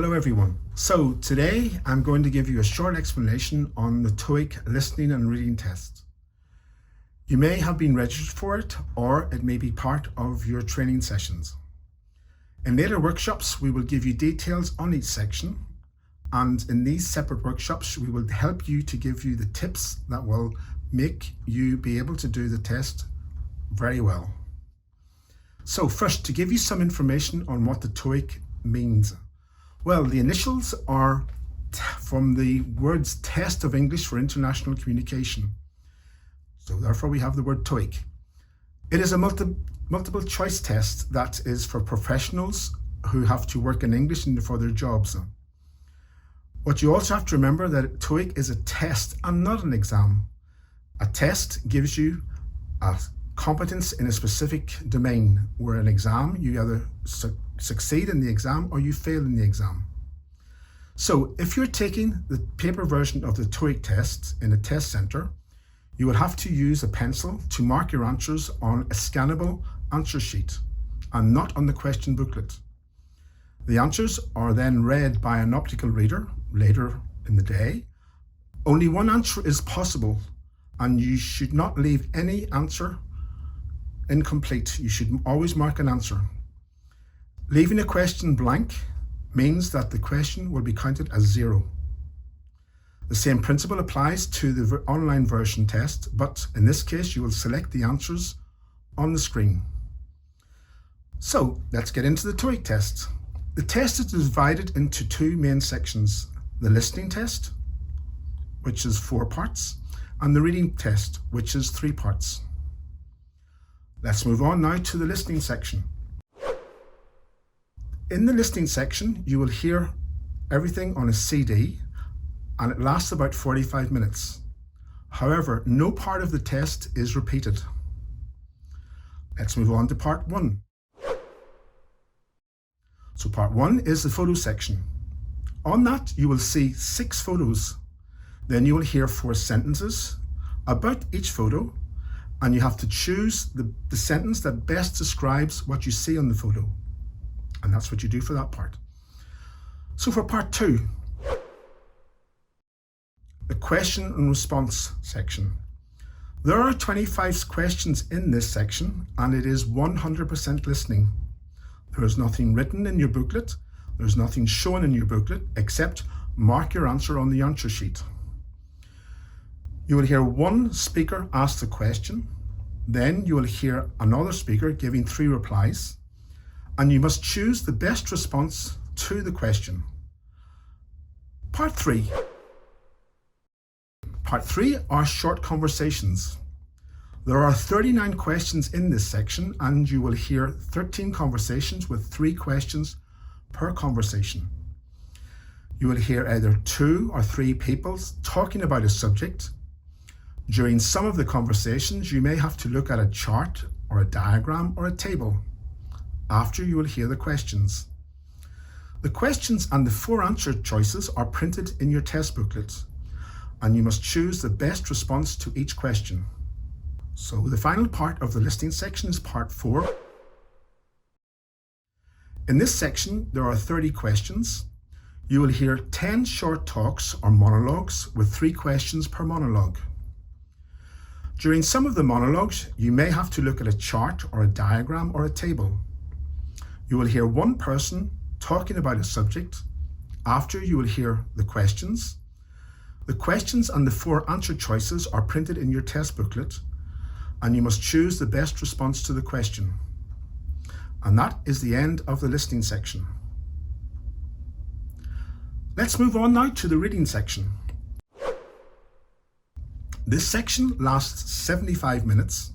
Hello everyone. So today I'm going to give you a short explanation on the TOEIC Listening and Reading test. You may have been registered for it, or it may be part of your training sessions. In later workshops we will give you details on each section, and in these separate workshops we will help you to give you the tips that will make you be able to do the test very well. So first, to give you some information on what the TOEIC means. Well, the initials are from the words Test of English for International Communication. So therefore we have the word TOEIC. It is a multiple choice test that is for professionals who have to work in English for their jobs. What you also have to remember that TOEIC is a test and not an exam. A test gives you a competence in a specific domain, where an exam, you either succeed in the exam or you fail in the exam. So if you're taking the paper version of the TOEIC test in a test centre, you will have to use a pencil to mark your answers on a scannable answer sheet and not on the question booklet. The answers are then read by an optical reader later in the day. Only one answer is possible, and you should not leave any answer incomplete. You should always mark an answer. Leaving a question blank means that the question will be counted as 0. The same principle applies to the online version test, but in this case you will select the answers on the screen. So let's get into the TOEIC test. The test is divided into two main sections: the listening test, which is 4 parts, and the reading test, which is 3 parts. Let's move on now to the listening section. In the listening section, you will hear everything on a CD, and it lasts about 45 minutes. However, no part of the test is repeated. Let's move on to part 1. So part 1 is the photo section. On that, you will see 6 photos. Then you will hear 4 sentences about each photo, and you have to choose the sentence that best describes what you see on the photo. And that's what you do for that part. So for part 2, the question and response section. There are 25 questions in this section, and it is 100% listening. There is nothing written in your booklet. There's nothing shown in your booklet except mark your answer on the answer sheet. You will hear one speaker ask the question, then you will hear another speaker giving 3 replies, and you must choose the best response to the question. Part 3. Part 3 are short conversations. There are 39 questions in this section, and you will hear 13 conversations with 3 questions per conversation. You will hear either 2 or 3 people talking about a subject. During some of the conversations, you may have to look at a chart or a diagram or a table. After, you will hear the questions. The questions and the 4 answer choices are printed in your test booklet, and you must choose the best response to each question. So the final part of the listening section is part 4. In this section, there are 30 questions. You will hear 10 short talks or monologues with 3 questions per monologue. During some of the monologues, you may have to look at a chart or a diagram or a table. You will hear one person talking about a subject. After, you will hear the questions. The questions and the 4 answer choices are printed in your test booklet, and you must choose the best response to the question. And that is the end of the listening section. Let's move on now to the reading section. This section lasts 75 minutes,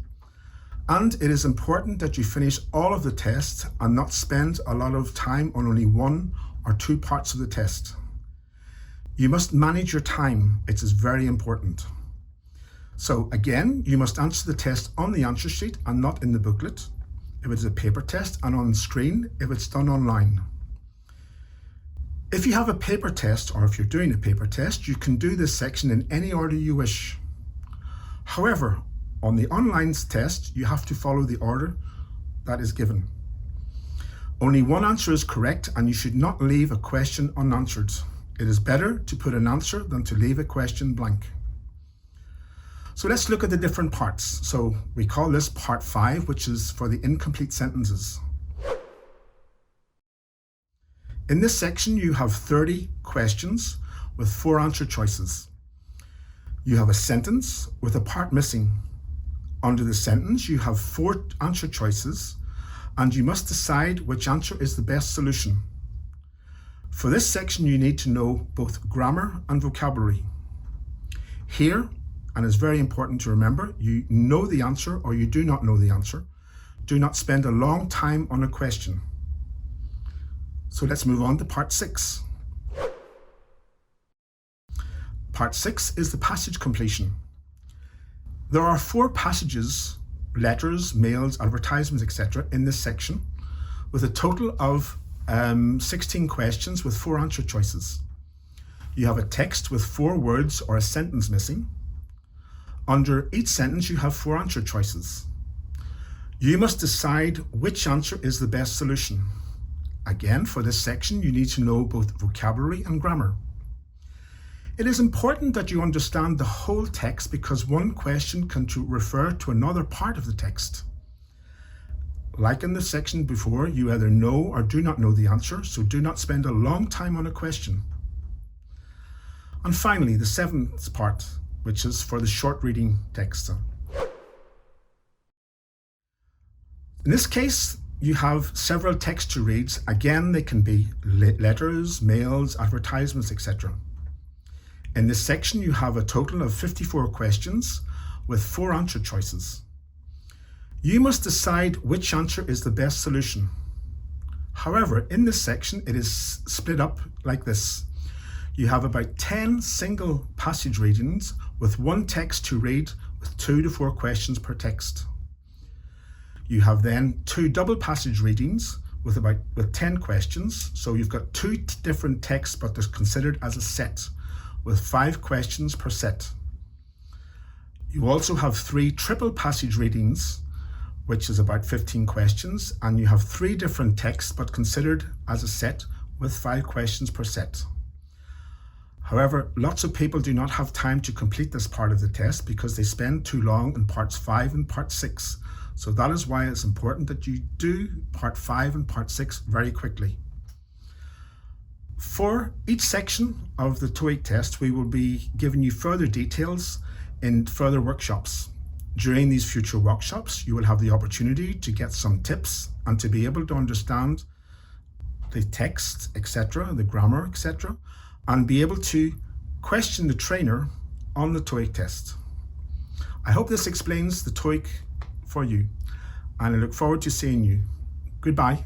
and it is important that you finish all of the test and not spend a lot of time on only 1 or 2 parts of the test. You must manage your time. It is very important. So again, you must answer the test on the answer sheet and not in the booklet if it is a paper test, and on screen if it's done online. If you have a paper test, or if you're doing a paper test, you can do this section in any order you wish. However, on the online test, you have to follow the order that is given. Only one answer is correct, and you should not leave a question unanswered. It is better to put an answer than to leave a question blank. So let's look at the different parts. So we call this part 5, which is for the incomplete sentences. In this section, you have 30 questions with 4 answer choices. You have a sentence with a part missing. Under the sentence, you have 4 answer choices, and you must decide which answer is the best solution. For this section, you need to know both grammar and vocabulary. Here, and it's very important to remember, you know the answer or you do not know the answer. Do not spend a long time on a question. So let's move on to part 6. Part 6 is the passage completion. There are 4 passages, letters, mails, advertisements, etc. in this section, with a total of 16 questions with 4 answer choices. You have a text with 4 words or a sentence missing. Under each sentence, you have 4 answer choices. You must decide which answer is the best solution. Again, for this section, you need to know both vocabulary and grammar. It is important that you understand the whole text because one question can refer to another part of the text. Like in the section before, you either know or do not know the answer, so do not spend a long time on a question. And finally, the 7th part, which is for the short reading text. In this case, you have several text to read. Again, they can be letters, mails, advertisements, etc. In this section, you have a total of 54 questions with 4 answer choices. You must decide which answer is the best solution. However, in this section, it is split up like this. You have about 10 single passage readings with 1 text to read with 2 to 4 questions per text. You have then 2 double passage readings with 10 questions. So you've got 2 different texts, but they're considered as a set with 5 questions per set. You also have 3 triple passage readings, which is about 15 questions, and you have 3 different texts, but considered as a set with 5 questions per set. However, lots of people do not have time to complete this part of the test because they spend too long in parts 5 and part 6. So that is why it's important that you do part 5 and part 6 very quickly. For each section of the TOEIC test, we will be giving you further details in further workshops. During these future workshops, you will have the opportunity to get some tips and to be able to understand the text, etc., the grammar, etc., and be able to question the trainer on the TOEIC test. I hope this explains the TOEIC for you, and I look forward to seeing you. Goodbye.